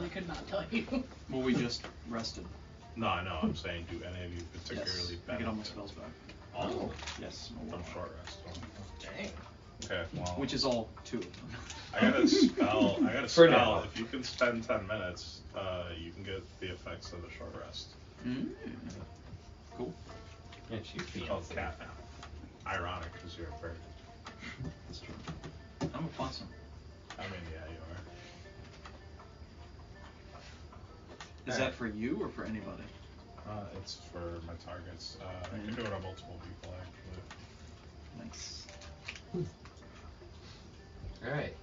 literally could not tell you. Well, we just rested. No, I know. I'm saying, do any of you particularly Yes, I get all my spells back. Oh. Yes. From short rest. Dang. Okay, well. Which is all 2 of them. I got a spell. For now. If you can spend 10 minutes, you can get the effects of the short rest. Cool. And she It's called cat nap. Ironic, because you're a bird. That's true. I'm a possum. I mean, yeah, you are. Is that for you or for anybody? It's for my targets. I can do it on multiple people, actually. Nice. Alright.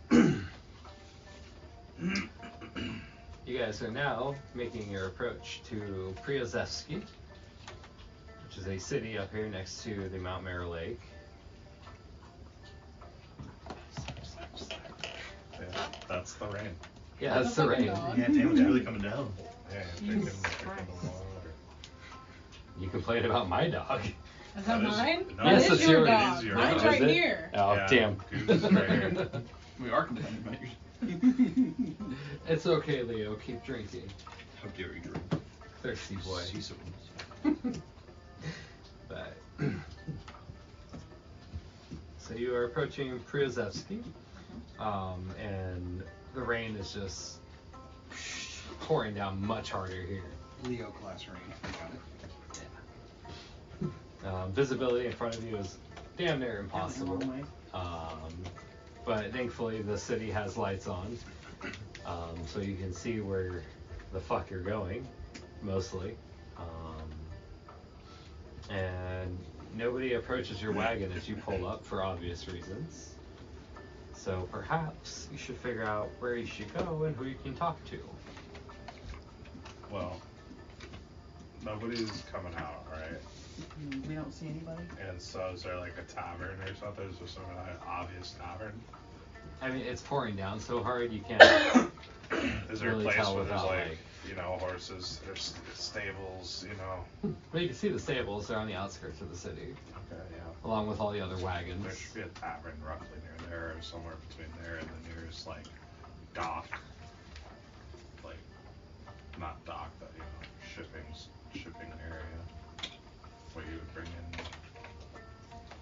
You guys are now making your approach to Priozevsky, which is a city up here next to the Mount Mara Lake. Yeah, that's the rain. Yeah, that's the rain. Yeah, damn, it's really coming down. Yeah, drinking the water. You complained about my dog. Is that mine? No, Yes, That it's is your yours. dog. It is yours. Mine's Is right it? here. Oh, Yeah, damn. Goobers is right here. We are complaining about yours. It's okay, Leo. Keep drinking. How dare you drink? Thirsty boy. But so you are approaching Priozevsky, and the rain is just pouring down much harder here. Leo class rain. I got it. Visibility in front of you is damn near impossible. But thankfully the city has lights on, so you can see where the fuck you're going, mostly. And nobody approaches your wagon as you pull up for obvious reasons. So perhaps you should figure out where you should go and who you can talk to. Well, nobody's coming out, right? We don't see anybody. And so is there like a tavern or something? Is there some kind of obvious tavern? I mean, it's pouring down so hard you can't Is there really a place tell where there's without, like, you know, horses, there's stables, you know? Well, you can see the stables. They're on the outskirts of the city, Okay, yeah. along with all the other wagons. There should be a tavern roughly near there, or somewhere between there and the nearest, like, dock. Like, not dock, but, you know, shipping area. Where you would bring in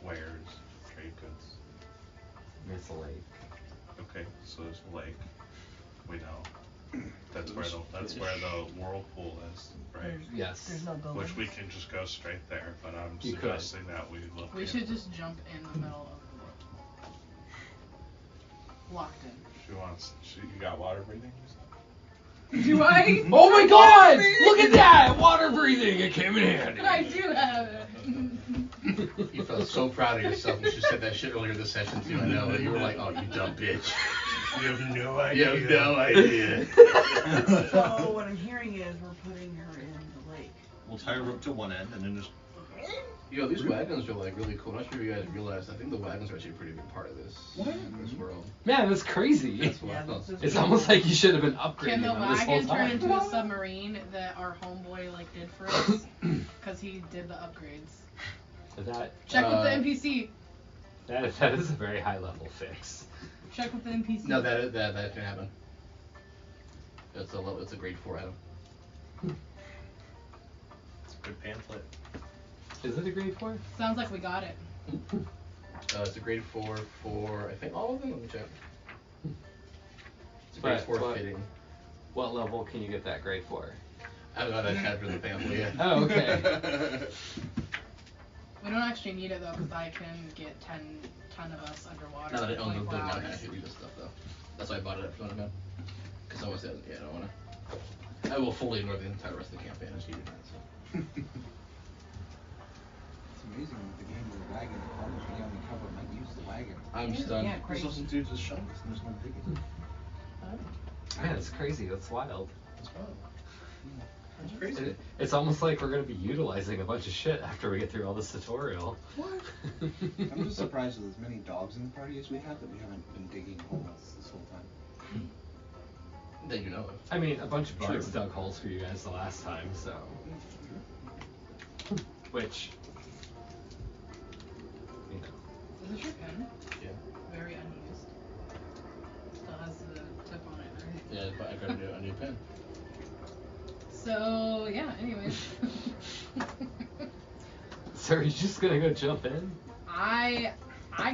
wares, trade goods. It's a lake. Okay, so there's a lake. We know. That's where the whirlpool is, right? Yes. There's no building. Which we can just go straight there, but I'm You could. suggesting that we look. We should just jump in the middle of the world. Locked in. You got water breathing? Do I? Oh my god! Look at that! Water breathing! It came in handy. I do have it. You felt so proud of yourself when she said that shit earlier this session too. I know. You were like, oh, you dumb bitch. You have no idea. You have no idea. So what I'm hearing is we're putting her in the lake. We'll tie her up to one end and then just. Yo, these wagons are like really cool. I'm not sure if you guys realize. I think the wagons are actually a pretty big part of this world. Man, that's crazy. That's what I thought. It's almost like you should have been upgrading Can the them this whole wagon turn time. into a submarine that our homeboy like did for us? Because he did the upgrades. Check with the NPC. That is a very high level fix. Check with the NPC. No, that can happen. It's a grade 4 item. It's a good pamphlet. Is it a grade 4? Sounds like we got it. It's a grade 4 for I think all of them. Let me check. It's a grade 4 fitting. What level can you get that grade 4? I've got a tab for the pamphlet. Yeah. Oh, okay. We don't actually need it though, because I can get 10 of us underwater. Now that I own the 24 book, now I hours. can read this stuff though. That's why I bought it up front again. Because someone said, yeah, I don't want to. I will fully ignore the entire rest of the campaign as you do that. So. It's amazing with the game with the wagon. How much we only cover might use the wagon. I'm stunned. Yeah, There's crazy. some dudes with shovels and there's no digging. Man, it's crazy. That's wild. That's wild. That's crazy. It's almost like we're going to be utilizing a bunch of shit after we get through all this tutorial. What? I'm just surprised with as many dogs in the party as we have that we haven't been digging holes this whole time. That you know of. I mean, a bunch of bards dug holes for you guys the last time, so. Which, you know. Is this your pen? Yeah. Very unused. Still has the tip on it, right? Yeah, I got a new pen. So yeah. Anyways. So are you just gonna go jump in? I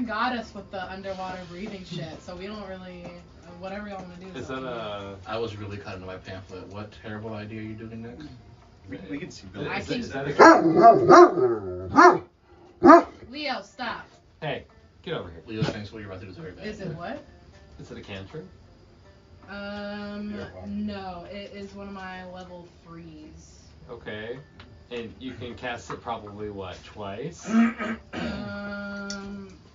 got us with the underwater breathing shit, so we don't really. Whatever y'all want to do. Is that a? I was really caught into my pamphlet. What terrible idea are you doing next? We can see buildings. I think- Is that a? Leo, stop. Hey, get over here. Leo thinks what you're about to do is very bad. Is it what? Is it a cantrip? No, it is one of my level 3s. Okay. And you can cast it probably what, twice?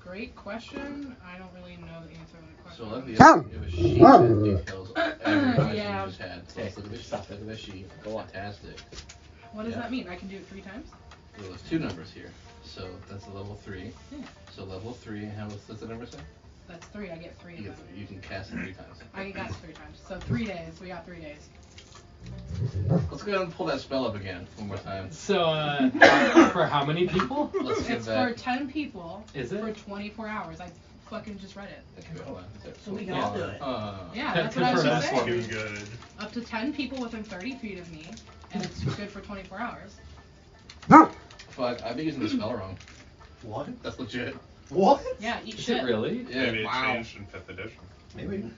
Great question. I don't really know the answer to the So question. let me. It was sheet that details every question Yeah. you just had. So let's look at this sheet. Look at this sheet. Fantastic. What does Yeah. that mean? I can do it 3 times? Well, there's 2 numbers here. So that's a level 3. Yeah. So level 3. What's the number say? That's 3. I get 3 of them. You can cast it 3 times. I can cast it 3 times. So 3 days. We got 3 days. Let's go ahead and pull that spell up again one more time. So, for how many people? Let's give It's that. for 10 people. Is it? For 24 hours. I fucking just read it. Okay, hold on. So we can all do it. Yeah, that's what I was Confirm just that's saying. Too good. Up to 10 people within 30 feet of me, and it's good for 24 hours. Fuck, I've been using the spell wrong. What? That's legit. What? Yeah, eat Is shit. it really? Yeah. Maybe it Wow. changed in 5th edition. Maybe.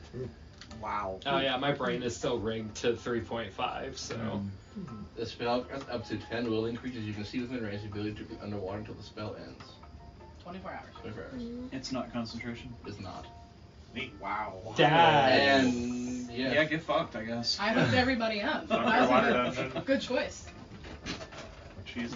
Wow. Oh yeah, my brain is still rigged to 3.5, so. The spell grants up to 10 willing creatures you can see within range, the ability to be underwater until the spell ends. 24 hours. 24 hours. It's not concentration. It's not. Wow. Dad. And yeah. Yeah, get fucked, I guess. I hooked everybody up. That Underwater was a dungeon. good choice. Cheese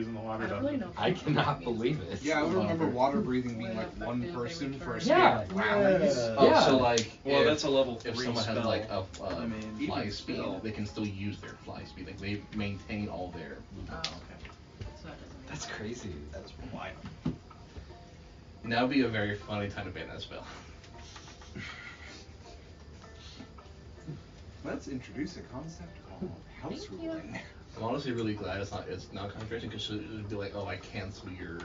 in the water I don't really dungeon. know. I cannot believe it. Yeah, I would remember water breathing being Well, like that one they person would for a turn. Yeah. span of rounds. Oh, Yeah. so like, Well, if, that's a level 3 if someone has spell. like a I mean, fly even speed, still. they can still use their fly speed. Like they maintain all their Oh, movements. okay. So that doesn't That's crazy. That's wild. Now would be a very funny time to ban that spell. Let's introduce a concept called house Thank you. ruling. I'm honestly really glad it's not concentration because it would be like, oh, I cancel your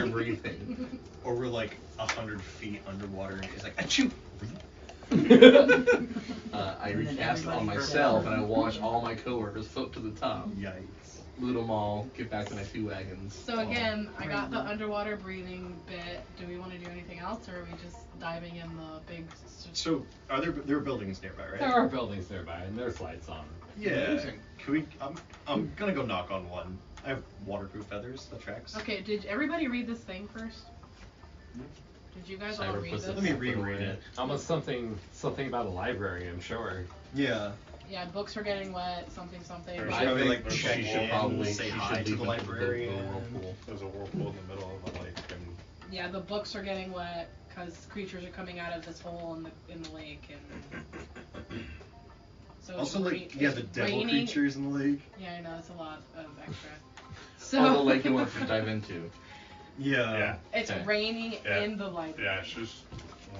breathing. Or we're like 100 feet underwater and he's like, achoo! I And then recast on everybody myself goes and I watch all my coworkers float to the top. Yikes. Loot them all, get back to my 2 wagons. So again, I got the underwater breathing bit. Do we want to do anything else, or are we just diving in the big? So, there are buildings nearby, right? There are buildings nearby, and there's lights on. Yeah. Amazing. Can we? I'm gonna go knock on one. I have waterproof feathers. That tracks. Okay, did everybody read this thing first? Did you guys all Cyber read puts this? Let me reread it. Almost something about a library, I'm sure. Yeah. Yeah, books are getting wet. Something. There's I probably think like she check should in, probably say she hi should to the leave into librarian. whirlpool. There's a whirlpool in the middle of the lake, and Yeah, the books are getting wet because creatures are coming out of this hole in the lake, and so it's also like the it's devil raining. creatures in the lake. Yeah, I know it's a lot of extra. Or the So lake you want to dive into. Yeah. it's Okay. raining Yeah. in the library. Yeah, she just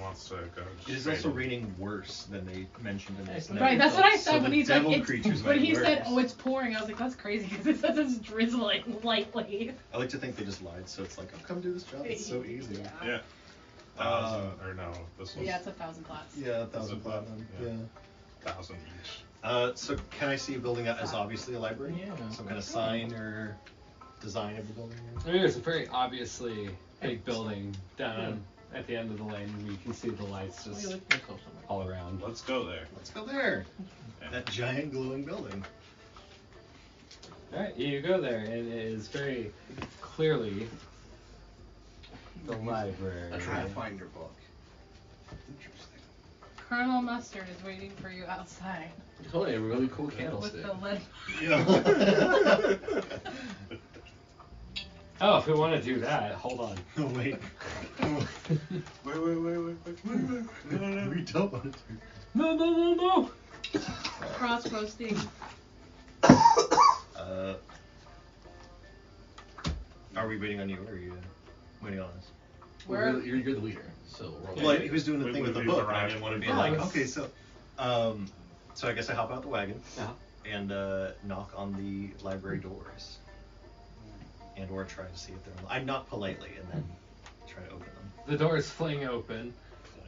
wants to go. It is also raining worse than they mentioned in this. Right, that's what I So said when the he's like, devil it's, creatures when might he be said, worse. oh, it's pouring, I was like, that's crazy because it says it's drizzling lightly. I like to think they just lied, so it's like, oh, come do this job. It's so easy. Yeah. Yeah. Or no, this was. Yeah, it's 1,000 plots. Yeah, 1,000 platinum. Yeah. Yeah. 1,000 each. So can I see a building that is obviously a library? Yeah. Some kind of sign or design of the building? There's a very obviously big building down at the end of the lane. You can see the lights just all around. Let's go there. Let's go there. That giant glowing building. Alright, you go there, and it is very clearly the library. I try to find your book. Interesting. Colonel Mustard is waiting for you outside Totally, a really cool with candlestick. the lead. Yeah. Oh, if we want to do that, hold on. Oh, wait. Wait. No. We don't want to do No. Cross roasting. Are we waiting on you, or are you waiting on us? Where? You're the leader, so roll. Well, he was doing the We- thing with the we book. arrived I didn't want to be at like, once. okay, so I guess I hop out the wagon and knock on the library doors, and or try to see if they're. I knock politely and then try to open them. The doors fling open,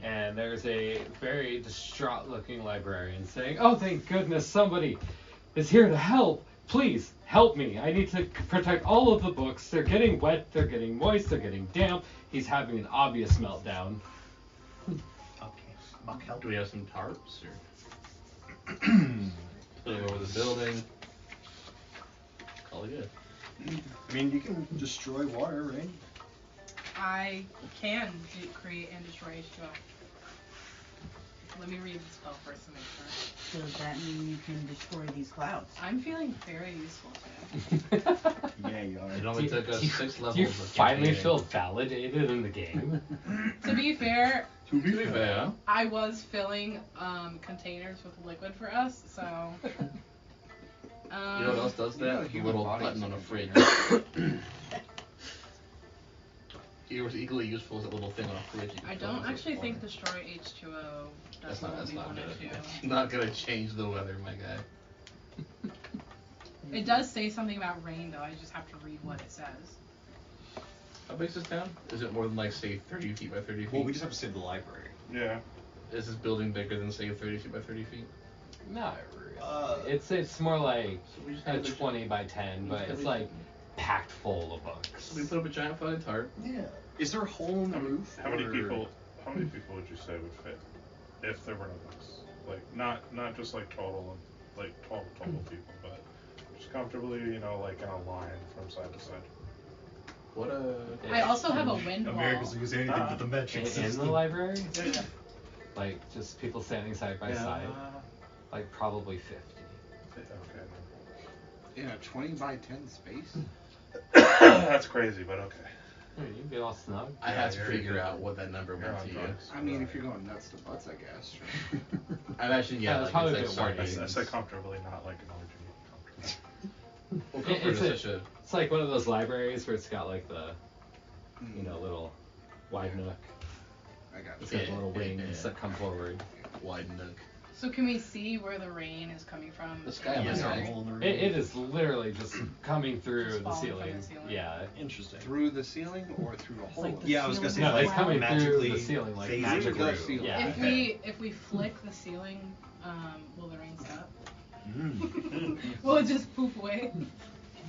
and there's a very distraught-looking librarian saying, "Oh, thank goodness somebody is here to help. Please help me. I need to protect all of the books. They're getting wet, they're getting moist, they're getting damp." He's having an obvious meltdown. Okay. Do we have some tarps or put it over the building? Call it good. I mean, you can destroy water, right? I can create and destroy H2O. Let me read the spell first to make sure. Does that mean you can destroy these clouds? I'm feeling very useful today. Yeah, you are. It only took us 6 levels. Do you of finally campaigning. feel validated in the game? To be fair, To be fair. I was filling containers with liquid for us, so. You know what else does that? human Little bodies button on a can fridge. It was equally useful as a little thing on a fridge. You I could don't throw actually in think water. destroy H2O That's does not. what That's we not want good. it to. It's not gonna change the weather, my guy. It does say something about rain, though. I just have to read what it says. How big is this town? Is it more than like say 30 feet by 30 feet? Well, we just have to save the library. Yeah. Is this building bigger than say 30 feet by 30 feet? Not really. It's more like So we just a have to- 20 by 10, but it's like packed full of books. So we put up a giant fucking tarp. Yeah. Is there a hole in the roof? How many or- people? How many people would you say would fit if there were no books? Like not just like total, like 12 total people, but just comfortably, like in a line from side to side. What a. I also have a wind wall. Americans use anything but the metric In system. the library? Yeah. Like, just people standing side by side? Like, probably 50. Okay. In a 20 by 10 space? That's crazy, but okay. You'd be all snug. I had to you're figure good. out what that number You're meant on to you. drugs. I mean, if you're going nuts to butts, I guess. I'm actually, Yeah, it's like, probably it's a like bit I sardines. said comfortably, not like an orgy. Comfortably. Well, It- comfort it's, is such a. it's like one of those libraries where it's got like the, little wide nook. I got It's you. got the little wings yeah. that come forward. Wide nook. So can we see where the rain is coming from? The sky Yeah, was is there a right. hole in the roof? It is literally just coming through Just the falling from ceiling. the ceiling. Yeah. Interesting. Through the ceiling or through a hole? like in the the Yeah, I was gonna say No, like it's coming through magically the ceiling like phasing magic through the through. ceiling. Yeah. If we flick the ceiling, will the rain stop? Mm. Will it just poof away? Can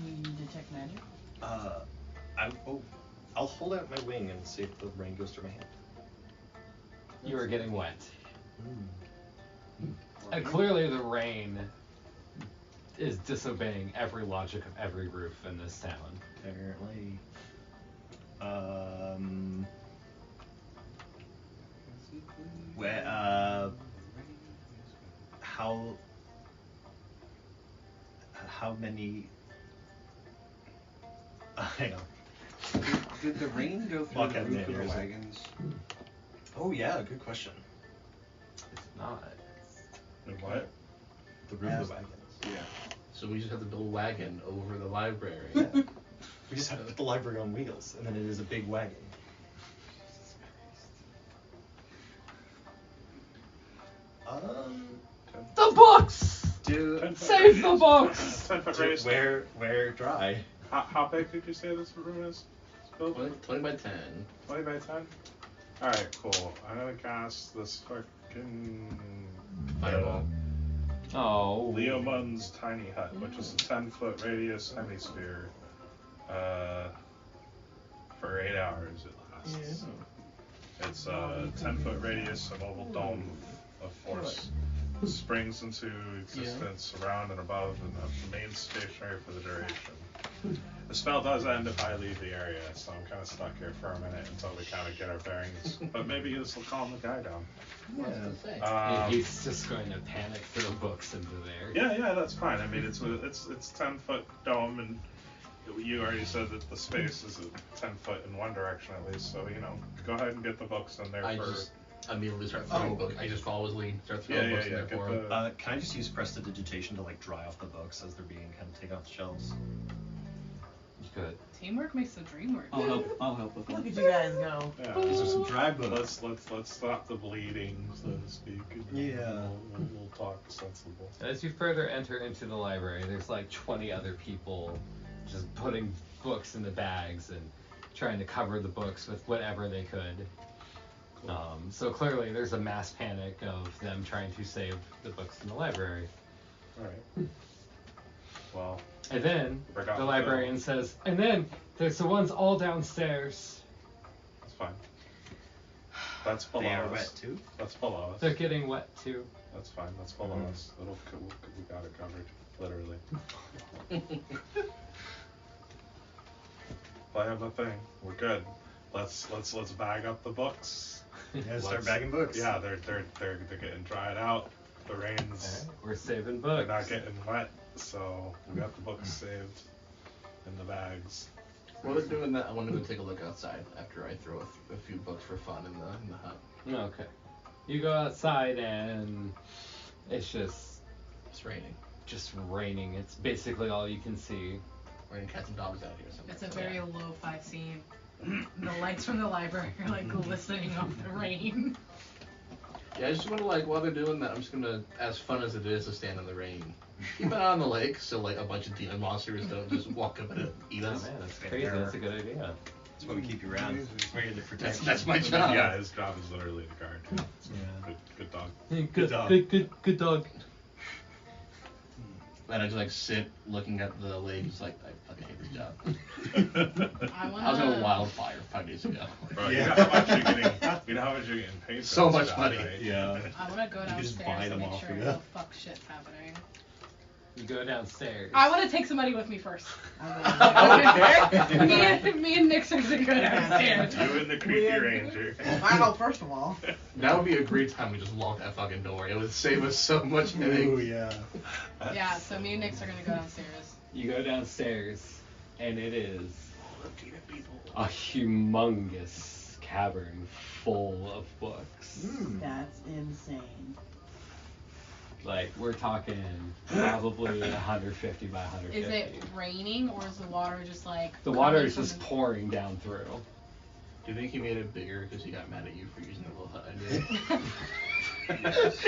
you detect magic? I'll hold out my wing and see if the rain goes through my hand. You are getting wet. Mm. And clearly the rain is disobeying every logic of every roof in this town. Apparently. How many? Hang on. Did the rain go through Okay, the roof of here's the it. wagons? Oh yeah, good question. It's not. And what? The roof of the wagons. Yeah. So we just have to build a wagon over the library. Yeah. We just have to put the library on wheels, and then it is a big wagon. The books! Dude, 10 foot Save the radius. books! 10 foot Dude, radius. where dry? How big did you say this room is? It's built? 20 by 10. 20 by 10? Alright, cool. I'm gonna cast this fucking Fireball. Oh. Leomund's Tiny Hut, which is a 10-foot radius hemisphere. For 8 hours it lasts. It's a 10-foot radius, a mobile dome of force. Springs into existence around and above and remains stationary for the duration. The spell does end if I leave the area, so I'm kind of stuck here for a minute until we kind of get our bearings. But maybe this will calm the guy down. What's to say? He's just going to panic throw books into there. Yeah, that's fine. I mean, it's 10-foot dome, and you already said that the space is 10 foot in one direction at least. So go ahead and get the books in there. I just immediately start throwing books. I just follow his lead, start throwing books in there for him. Can I just use prestidigitation to like dry off the books as they're being kind of taken off the shelves? Good. Teamwork makes the dream work. I'll help with Look that. at you guys go. Yeah. These are some dry books. Let's stop the bleeding, so to speak. And Yeah. We'll talk sensible. As you further enter into the library, there's like 20 other people just putting books in the bags and trying to cover the books with whatever they could. So clearly there's a mass panic of them trying to save the books in the library. Alright. Well. And then the librarian says, and then there's the ones all downstairs. That's fine. That's below us. They are wet too? That's below us. They're getting wet too. That's fine. That's below us. We got it covered. Literally. Play of the thing. We're good. Let's bag up the books. Yeah, start bagging books. Yeah, they're getting dried out. The rain's. Right, we're saving books. They're not getting wet, so we got the books saved in the bags. While they're doing that, I want to go take a look outside after I throw a few books for fun in the hut. Okay. You go outside and it's raining. Just raining. It's basically all you can see. Raining cats and dogs out here. It's a very lo-fi scene. The lights from the library are like glistening off the rain. Yeah, I just want to while they're doing that, I'm just gonna, as fun as it is to stand in the rain, keep it on the lake so a bunch of demon monsters don't just walk up and eat us. Oh man, that's crazy. That's a good idea. That's why we keep you around. It's where you're the protection. That's my job. Yeah, his job is literally to guard. Yeah. Good dog. Good dog. Good dog. And I just sit looking at the lake, just I fucking hate this job. I was on a wildfire 5 days ago. Bro, you know how much you're getting paid for so this much job, money. right? Yeah. I want to go downstairs just buy and them make off sure of no you. fuck shit's happening. You go downstairs. I want to take somebody with me first. Okay. me and Nix are gonna go downstairs. You and the creepy ranger. I know, first of all. That would be a great time we just lock that fucking door. It would save us so much headache. Ooh, yeah. Yeah, so me and Nix are gonna go downstairs. You go downstairs, and it is a humongous cavern full of books. That's insane. Like, we're talking probably 150 by 150. Is it raining or is the water just The water is just pouring down through. Do you think he made it bigger because he got mad at you for using the little hut idea?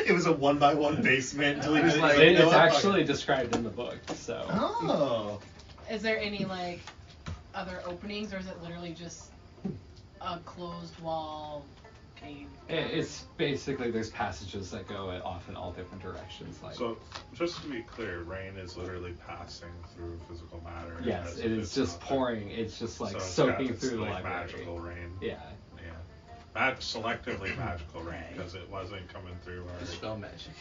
It was a 1x1 basement until he was like, it's actually described in the book, so. Oh. Is there any other openings or is it literally just a closed wall cave? It's basically there's passages that go off in all different directions. So, just to be clear, rain is literally passing through physical matter. Yes, it is just pouring. It's just so soaking it's through the like library. magical rain. Yeah. Selectively magical rain because it wasn't coming through our spell magic.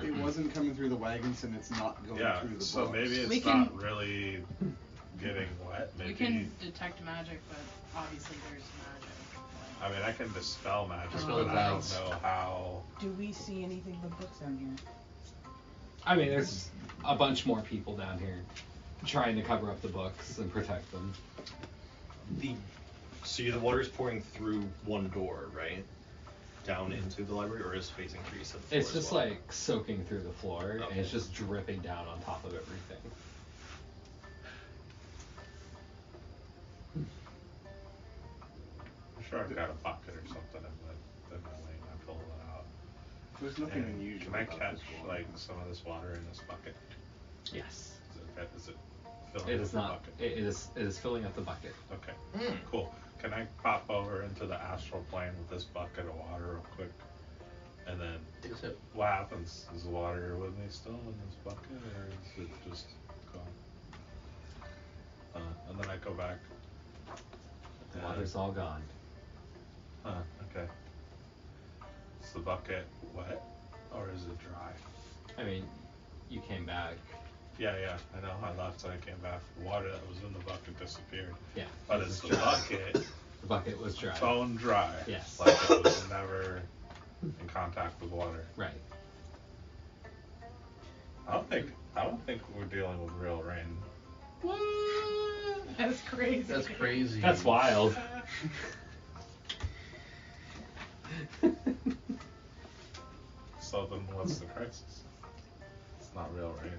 It wasn't coming through the wagons and it's not going through the books. So maybe it's not really getting wet. Maybe. We can detect magic, but obviously there's magic. I mean, I can dispel magic, Dispel but I don't clouds. know how. Do we see anything but books down here? I mean, there's a bunch more people down here trying to cover up the books and protect them. So the water is pouring through one door, right? Down into the library, or is facing trees? It's just soaking through the floor, Okay. and it's just dripping down on top of everything. I'm sure I've got a bucket or something in my lane. I pull it out. There's nothing And unusual. Can I about catch this one. some of this water in this bucket? Yes. Is it filling It up is the not. bucket? It is filling up the bucket. Okay. Cool. Can I pop over into the astral plane with this bucket of water real quick? And then Take a sip. what happens? Is the water with me still in this bucket, or is it just gone? And then I go back. The water's all gone. Okay. Is the bucket wet, or is it dry? I mean, you came back. Yeah, I know. I left and I came back. The water that was in the bucket disappeared. Yeah. But is the bucket The bucket was dry. bone dry? Yes. Like it was never in contact with water. Right. I don't think we're dealing with real rain. What? That's crazy. That's crazy. That's wild. So then what's the crisis? It's not real rain.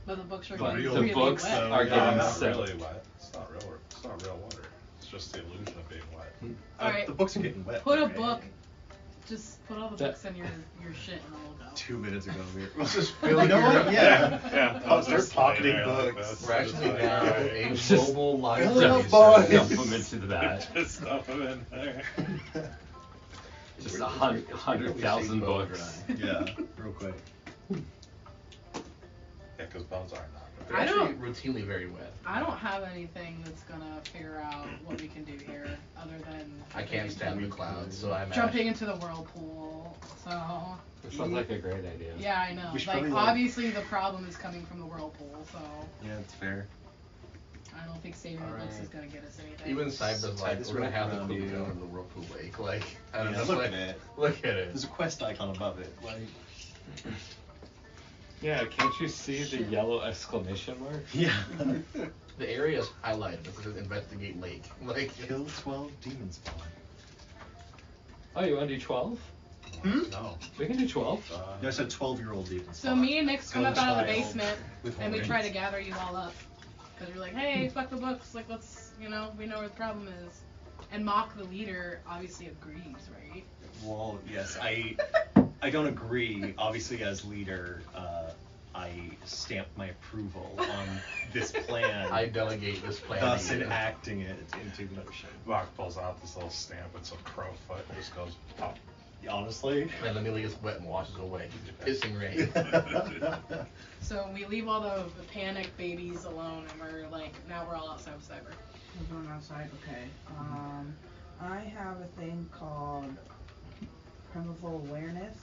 But the books are But getting the really books wet. are getting not soaked. really wet. It's not real water. It's just the illusion of being wet. Alright. The books are getting wet. Put a right? book. Just put all the That- books in your shit and then we'll go. 2 minutes ago, we were. Let's just fill You know your- what? Yeah. Yeah. I'll start pocketing laying there like books. this. We're actually Just now like, a It's just- mobile Dump library. them into the bag. Just stuff them in there. Just 100,000 books. Yeah, real quick. Yeah, because bones are not. They're I don't- actually routinely very wet. I don't have anything that's gonna figure out what we can do here other than I can't stand the clouds, so I'm jumping into the whirlpool. So This sounds like a great idea. yeah, I know. We should Like probably, obviously the problem is coming from the whirlpool, so Yeah, it's fair. I don't think saving the books is Alright. gonna get us anything. Even Cyber's Tie like, this we're gonna rope have to around put you. down in the Whirlpool Lake. Like, I don't Yeah, know. look like, at it. Look at it. There's a quest icon above it. Like, Yeah, can't you see the yellow exclamation mark? yeah. The area is highlighted. It says investigate lake. Like, Kill 12 demon spawn. Oh, you want to do 12? No. We can do 12. No, I said 12-year-old demon So spawn. me and Nick come up out of the Child basement with and we horns. try to gather you all up. Because you're like, hey, fuck the books, like let's, we know where the problem is. And Mock, the leader, obviously agrees, right? Well, yes, I don't agree. Obviously, as leader, I stamped my approval on this plan. I delegate this plan. thus to you. enacting it into motion. Mark pulls out this little stamp. It's a crow foot. It just goes pop. Honestly. And then it gets wet and washes away. Pissing rain. So we leave all the panic babies alone and we're like, now we're all outside of cyber. We're going outside. Okay. I have a thing called Primeval Awareness.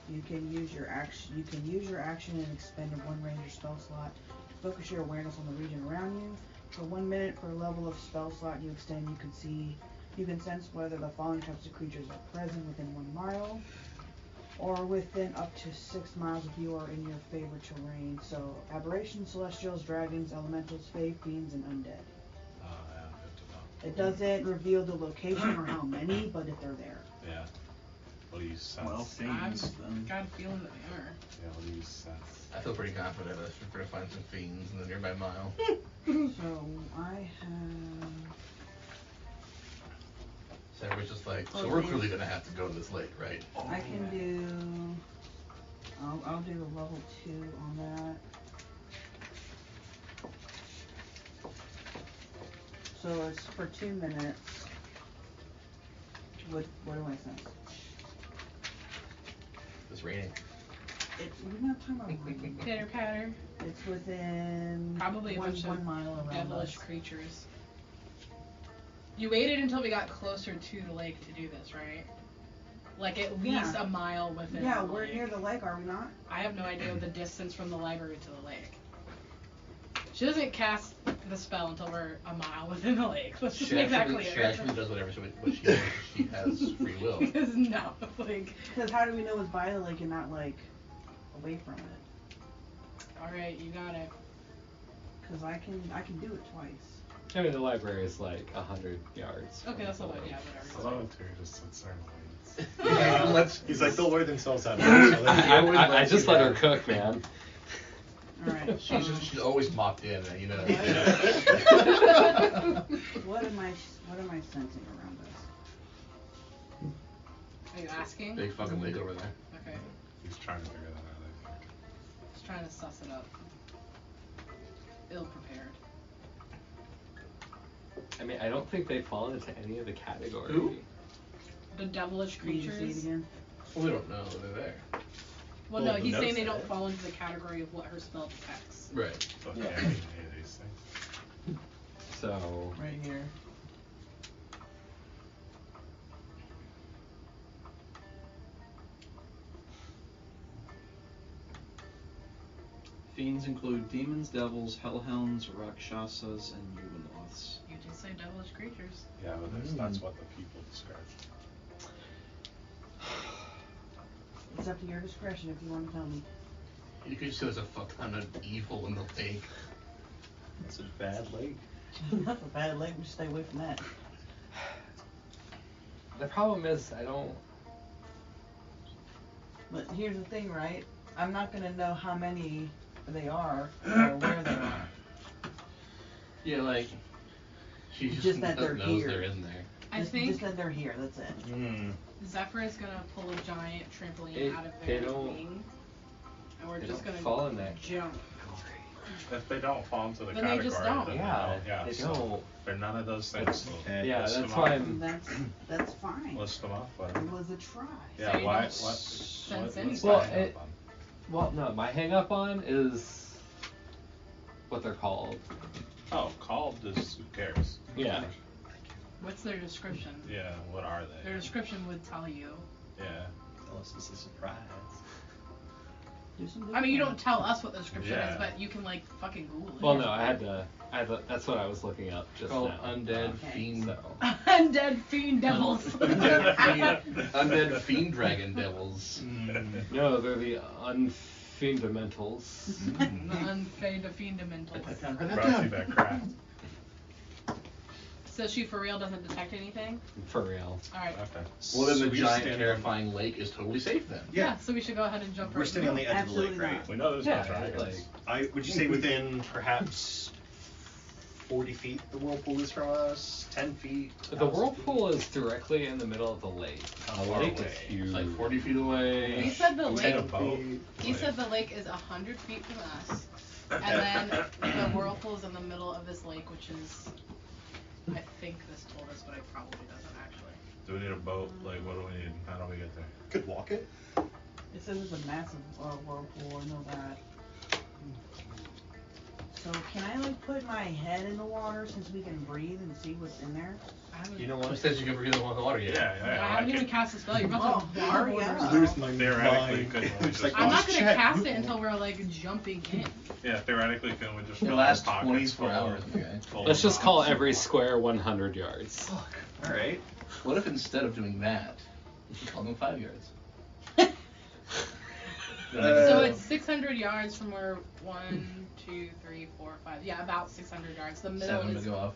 You can use your action. You can use your action and expend a one ranger spell slot to focus your awareness on the region around you. For 1 minute per level of spell slot you extend, you can sense whether the following types of creatures are present within 1 mile, or within up to 6 miles if you are in your favorite terrain. So aberrations, celestials, dragons, elementals, fae, fiends, and undead. Yeah, good to know. It doesn't reveal the location or how many, but if they're there. Yeah. What do you sense? Well, fiends, then. Got a feeling that they are. Yeah, what do you sense? I feel pretty confident that we're gonna find some fiends in the nearby mile. So I have. So we're just like, so we're clearly gonna have to go to this lake, right? I can do. I'll do the level 2 on that. So it's for 2 minutes. What do I sense? It's raining. We're not talking about rain. Pitter patter. It's within Probably a bunch 1 of mile around devilish us. creatures. You waited until we got closer to the lake to do this, right? Like at least Yeah. a mile within Yeah, the we're lake. near the lake, are we not? I have no idea the distance from the library to the lake. She doesn't cast the spell until we're a mile within the lake. Let's just make that clear. She actually does whatever she wants. She has free will. Because no, like, Because how do we know it's by the lake and not like away from it? alright, you got it. Because I can do it twice. I mean, the library is like 100 yards. Okay, from that's the not bad. lake. Yeah, I whatever. love it too. Just sits there and waits. He's like, they'll wear themselves out. I just let her cook, man. Alright. She's always mocked in, you know. What am I sensing around us? Are you asking? Big fucking lake over there. Okay. He's trying to figure that out, I think. Just trying to suss it up. Ill prepared. I mean, I don't think they fall into any of the category. Who? The devilish Can you see it creatures. again? Well, we don't know they're there. Well, Well, no, the he's saying notes they don't say. fall into the category of what her spell detects. Right. But Yeah. yeah, any of these things. So, Right here. Fiends include demons, devils, hellhounds, rakshasas, and Yugoloths. You did say devilish creatures. Yeah, but that's what the people describe. It's up to your discretion if you want to tell me. You could say there's a fuck ton of evil in the lake. It's a bad lake. That's a bad lake. We should stay away from that. the problem is, I don't. But here's the thing, right? I'm not gonna know how many they are or where they are. Yeah, like she Just that they're knows here. they're in there. I Just think that they're here. That's it. Zephyr is gonna pull a giant trampoline They- out of they their don't- wing, and we're They just don't gonna fall in that jump. If they don't fall into the Then they category, just don't. then Yeah, yeah, they so don't. They're none of those things. So Okay. Yeah, list that's them why off. I'm. That's fine. List them off. It Whatever. was a try. Yeah. So you Why? don't What? sense What's anything. Well, the hang it- up on? Well, no, my hang up on is what they're called. Oh, called is who cares? Yeah. What's their description? Yeah. What are they? Their description would tell you. Yeah. Tell us it's a surprise. Do some I mean, you good don't tell us what the description Yeah. is, but you can like fucking Google it. Well, no, I had to. That's what I was looking up just Called now. undead Okay. fiend. So. Undead fiend devils. Undead fiend dragon devils. No, they're the unfundamentals. The unfade fundamentals. Brought to you by craft. So she for real doesn't detect anything? For real. Alright. Okay. Well, then So the we're giant, standing- terrifying lake is totally safe then. Yeah, so we should go ahead and jump We're right standing on in. the edge Absolutely of the lake, right? not. We know there's Yeah, no dragons. like- Would you say within perhaps 40 feet the whirlpool is from us? 10 feet? The whirlpool is directly in the middle of the lake. How The far lake away? is huge. It's like 40 feet away. He said the Can we lake. take a boat? He said the lake is 100 feet from us, and then the whirlpool is in the middle of this lake, which is, I think this told us, but it probably doesn't actually. Do we need a boat? Like, what do we need? How do we get there? Could walk it. It says it's a massive whirlpool. I know that. So can I like put my head in the water since we can breathe and see what's in there? I haven't, You know Who what? says you can breathe in the water yet? Yeah, I haven't even cast a spell. You're about to Oh, water yeah. yourself. Lose my Theoretically, mind. couldn't we It's just- I'm not oh, gonna shit. cast it until we're like jumping in. Yeah, theoretically, can we just It fill lasts our pockets 24 full hours, of- okay. full of Let's just call rocks? every square 100 yards. All right. What if instead of doing that, you call them 5 yards? So it's 600 yards from where 1, 2, 3, 4, 5. Yeah, about 600 yards. The middle 7 to is go off.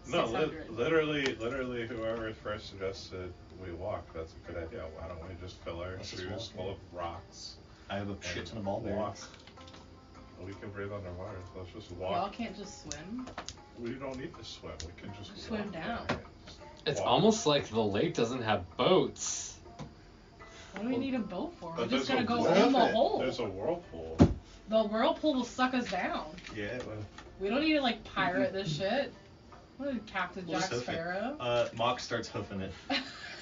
No, 600. literally, whoever first suggested we walk, that's a good idea. Why don't we just fill our Let's just shoes walk, full of rocks? I have a shit ton of ball Walk. bearings. Well, we can breathe underwater, so let's just Y'all walk. can't just swim. We don't need to swim. We can just Swim walk down. there. Just It's walk. almost like the lake doesn't have boats. What do we need a boat for? We're But just there's gonna a go in the whirlpool. hole. There's a whirlpool. The whirlpool will suck us down. Yeah. Well, We don't need to like pirate this shit. What is Captain we'll Jack just hoof it. Sparrow? Mock starts hoofing it.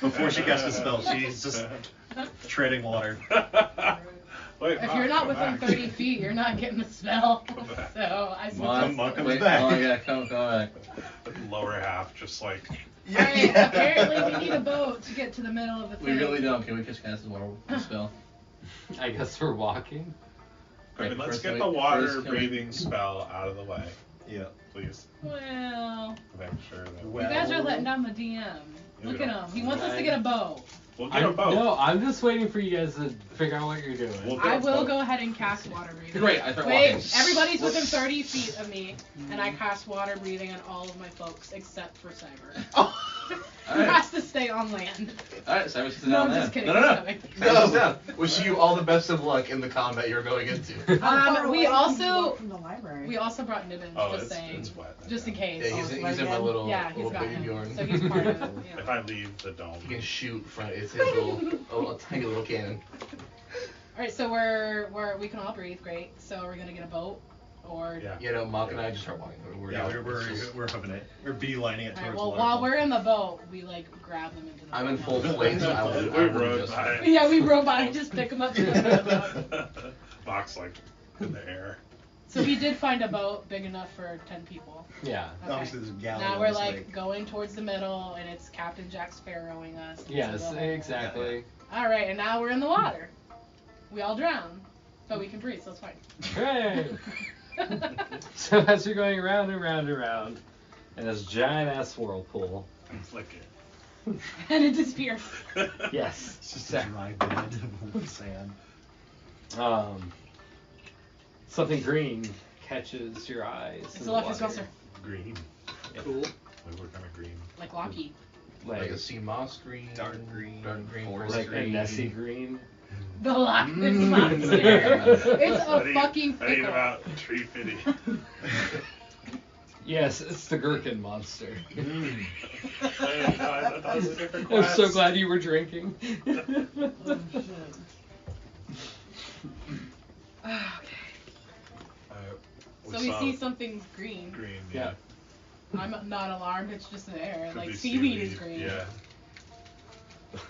Before she casts a spell, she's just treading water. Wait, If Mom, you're not come within back. 30 feet, you're not getting the spell. Come back. So I Mom, suggest. Mom comes Wait, back. Oh, yeah, come back. Lower half, just like. Alright, apparently we need a boat to get to the middle of the We thing. really don't. Can we just cast the water spell? I guess we're walking. I mean, let's First, get can the we- water first, can we- breathing spell out of the way, Yeah. please. Well, Make sure that you guys are letting down the DM. Look at him. He wants us to get a boat. we'll get a boat. No, I'm just waiting for you guys to figure out what you're doing. We'll get I a will boat. go ahead and cast water breathing. Great, I start Wait, walking. everybody's within 30 feet of me, and I cast water breathing on all of my folks except for Cyber. Oh. Who Alright. has to stay on land? Alright, Simon sits No, down I'm then. just kidding. No. He's coming. Simon sits down. Wish you all the best of luck in the combat you're going into. How far We away can you also walk from the library. We also brought Nibbins, Oh, just it's saying. wet. Just in case. Yeah, he's Oh, in right my then? little, Yeah, he's little got baby him. Bjorn. So he's part of it. If Yeah. I leave the dome. He can shoot from it's his little tiny little cannon. Alright, so we can all breathe, great. So we're gonna get a boat, or Yeah. You know, Mock and I just start walking. Yeah, we're hoofing it. We're beelining it Alright, towards well, the while waterfall. we're in the boat, we like grab them into the boat. I'm in full plane, so I will We rode just. by. Yeah, we rode by and just pick them up to the boat. Box like in the air. So we did find a boat big enough for 10 people. Yeah. Okay. Obviously, there's a galley Now on we're this like lake. going towards the middle, and it's Captain Jack Sparrowing us. into Yes, the hole. exactly. Alright, and now we're in the water. We all drown, but we can breathe, so it's fine. Hooray! So as you're going round and round and round, in this giant ass whirlpool. Flick it. And it disappears. Yes. It's just a dry bed of sand. Something green catches your eyes. It's in a the lucky water. saucer. Green. Cool. We were kind of green. Like Locky. Like a sea moss green. Dark green, forest Like a green. Nessie green. The Loch Ness Mm. Monster. It's a I need- fucking I need pickle. about 350. Yes, it's the gherkin monster. I thought that was a different I'm so class. glad you were drinking. Oh, shit. Okay. So we saw see something green. Green, Yeah. yeah. I'm not alarmed. It's just there. Could Like be seaweed is green. Yeah.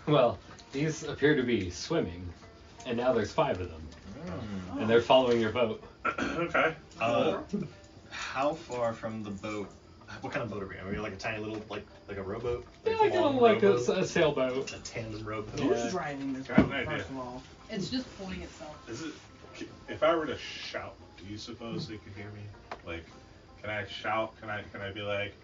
Well, these appear to be swimming, and now there's 5 of them, Mm. and they're following your boat. Okay. How far from the boat? What kind of boat are we? Are we like a tiny little, like a rowboat? Yeah, like long like a, rowboat? a sailboat. A tandem rowboat. Who's driving this Got an boat, idea. first of all? It's just pulling itself. Is it? If I were to shout, do you suppose they could hear me? Like, can I shout? Can I be like,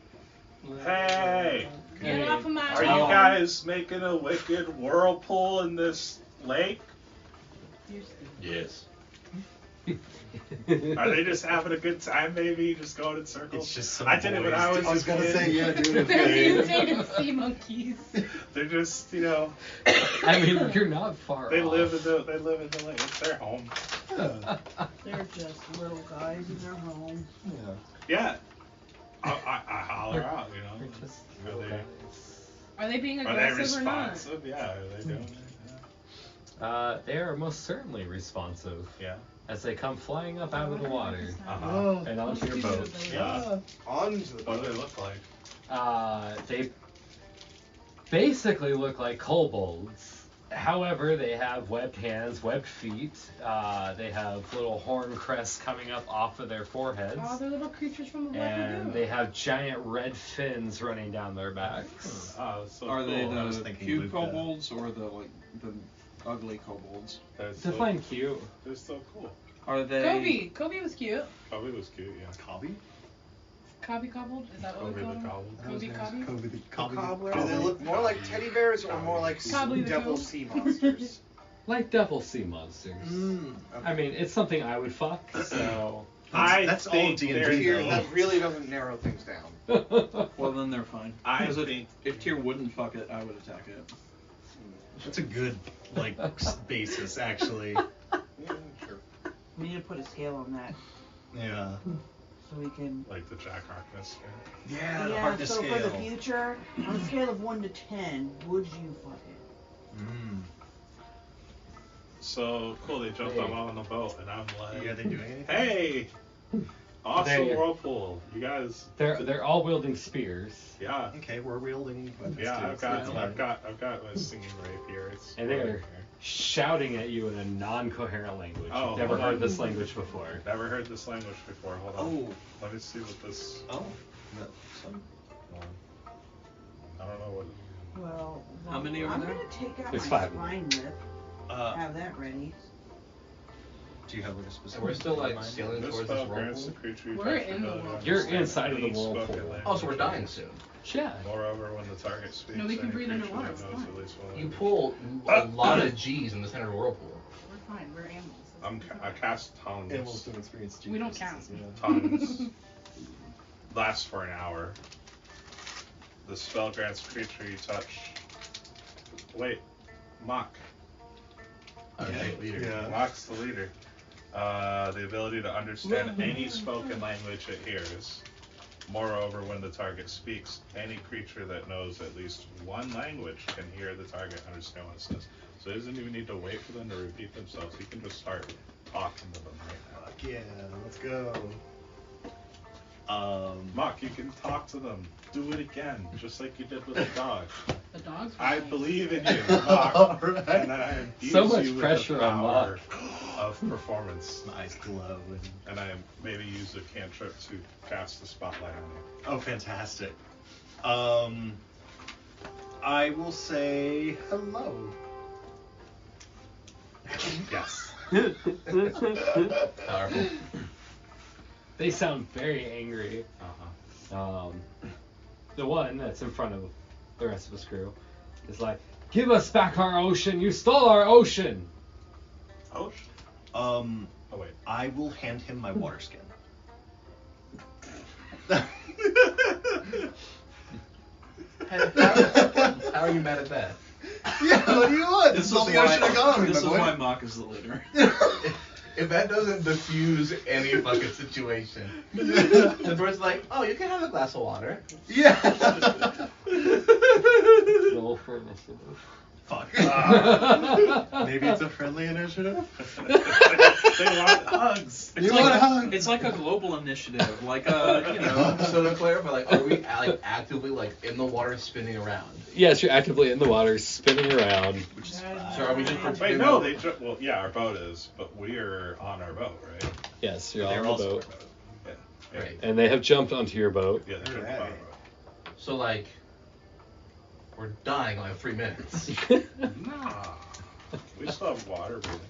hey, Get off of my are you lawn. guys making a wicked whirlpool in this lake? You're stupid. Yes. Are they just having a good time? Maybe just going in circles. It's just some I did it when I boys. was. I was a gonna kid. say, yeah, dude. They're Okay. mutated sea monkeys. They're just, you know, I mean, you're not far they off. live in the lake. It's their home. They're just little guys in their home. Yeah. I holler out, you know. They're just Are they, Are they being are they aggressive or not? responsive? Yeah. Are they doing it? They are most certainly responsive Yeah. as they come flying up out of the water Uh-huh. and onto your boat. Yeah. Onto the What do boat. they look like? They basically look like kobolds. However, they have webbed hands, webbed feet. They have little horn crests coming up off of their foreheads. Oh, they're little creatures from the Black And Lagoon. they have giant red fins running down their backs. Oh, that's so Are cool. they I was the thinking cute Luca. kobolds or the ugly kobolds? That's so, Define cute. they're so cool. Are they? Kobe was cute. Kobe was cute, yeah. Cobby? Cobby cobbled? Is that what we Kobe call the him? cobbled. Kobe Cobby? Kobe the Cobbler? Do they look more like teddy bears or more like Cobbly the devil Cove? sea monsters? Like devil sea monsters. Okay. I mean, it's something I would fuck, so. That's all think D&D, they're- Tier, though. that really doesn't narrow things down. Well, then they're fine. I Because think- if Tyr wouldn't fuck it, I would attack it. That's a good, like, basis, actually. Sure. We need to put a scale on that Yeah. so we can. Like the Jack Harkness game. Yeah, the Yeah, hardness so scale. for the future, on a scale of 1 to 10, would you fuck it? Mm. So cool, they jumped on the boat, and I'm like, Yeah, they doing anything? hey, awesome They- whirlpool. You guys, They're all wielding spears. yeah. Okay, we're wielding weapons Yeah, too, I've so got, that's I've fine. got my singing rapier. It's And right they're here. shouting at you in a non-coherent language. Oh, You've never hold heard on. this language before. Never heard this language before. Hold on. Oh. Let me see what this. Oh. No, some. Hold on. I don't know what. Well, How many are I'm there? gonna take out There's my 5. spine whip. Have that ready. Do you have like a specific? And we're still like mind? sailing This towards spell this grants the whirlpool. creature. We're in the whirlpool. You're inside of the Any spoken whirlpool. language. Oh, so we're dying soon. Yeah. Moreover, when the target speaks, No, we can any breathe creature underwater, that it's knows fine. at least one You language. pull a lot of G's in the center of the whirlpool. We're fine. We're animals. I cast tongues. Animals don't experience We don't geniuses, count. yeah. Tongues lasts for an hour. The spell grants creature you touch. Wait, Mock. Okay, leader. Yeah. Mock's the leader. The ability to understand any spoken language it hears. Moreover, when the target speaks, any creature that knows at least one language can hear the target and understand what it says. So he doesn't even need to wait for them to repeat themselves. He can just start talking to them right now. Fuck yeah, let's go. Mock, you can talk to them. Do it again, just like you did with the dog. The dogs. I Right. believe in you, Mock. Alright. And then I infuse So much you with pressure the on power of performance. My eyes glow. And I maybe use a cantrip to cast the spotlight on you. Oh, fantastic. I will say hello. Yes. Powerful. They sound very angry. Uh-huh. The one that's in front of the rest of his crew is like, "Give us back our ocean! You stole our ocean!" Oh, Oh, wait. I will hand him my water skin. How are you mad at that? Yeah, what do you want? This is Something I should have gone with, This is my boy. why Mock is the leader. If that doesn't diffuse any fucking situation, the bird's like, "Oh, you can have a glass of water." Yeah. Roll for initiative. Fuck. Maybe it's a friendly initiative? They want hugs. It's like a global initiative, like a, you know. So to clarify, like, are we like actively like in the water spinning around? Yes, you're actively in the water, spinning around. Which is So are we just Wait, pretending? no, well, yeah, our boat is, but we're on our boat, right? Yes, you're They're on the also boat. our boat. Yeah. Right. And they have jumped onto your boat. Yeah, they're Alright. on our boat. So like, we're dying in like 3 minutes. Nah. We still have water breathing.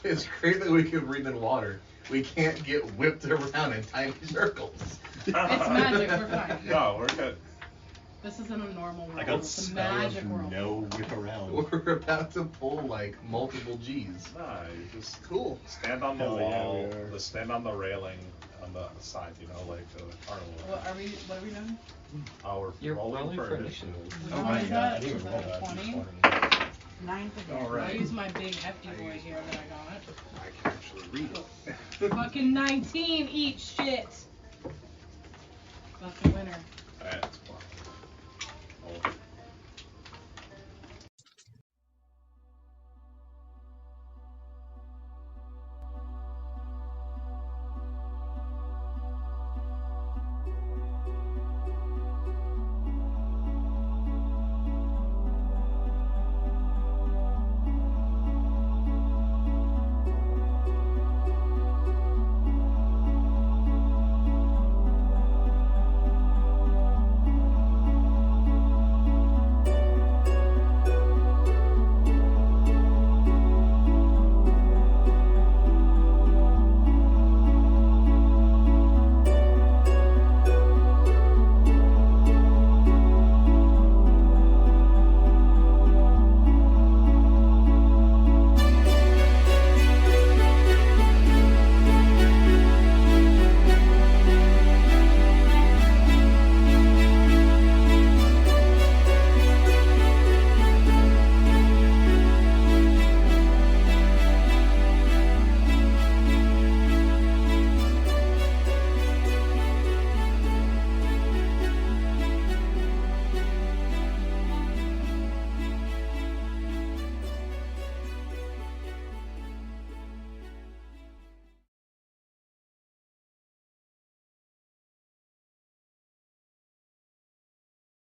It's great that we can breathe in water. We can't get whipped around in tiny circles. It's magic, we're fine. No, we're good. This isn't a normal world. I got It's a spell magic of world. no whip around. We're about to pull like multiple G's. Nah, you just Cool. stand on the Hell yeah, wall, we are. just stand on the railing on the side, you know, like the carnival. What are we doing? Oh, we're You're rolling rolling for for initiative. Which Oh one my is God, that? I didn't Is even that roll a that. 20? Ninth again. Alright. I'll use my big hefty boy here that I got. I can actually read it. Fucking 19 each shit. That's the winner. Alright,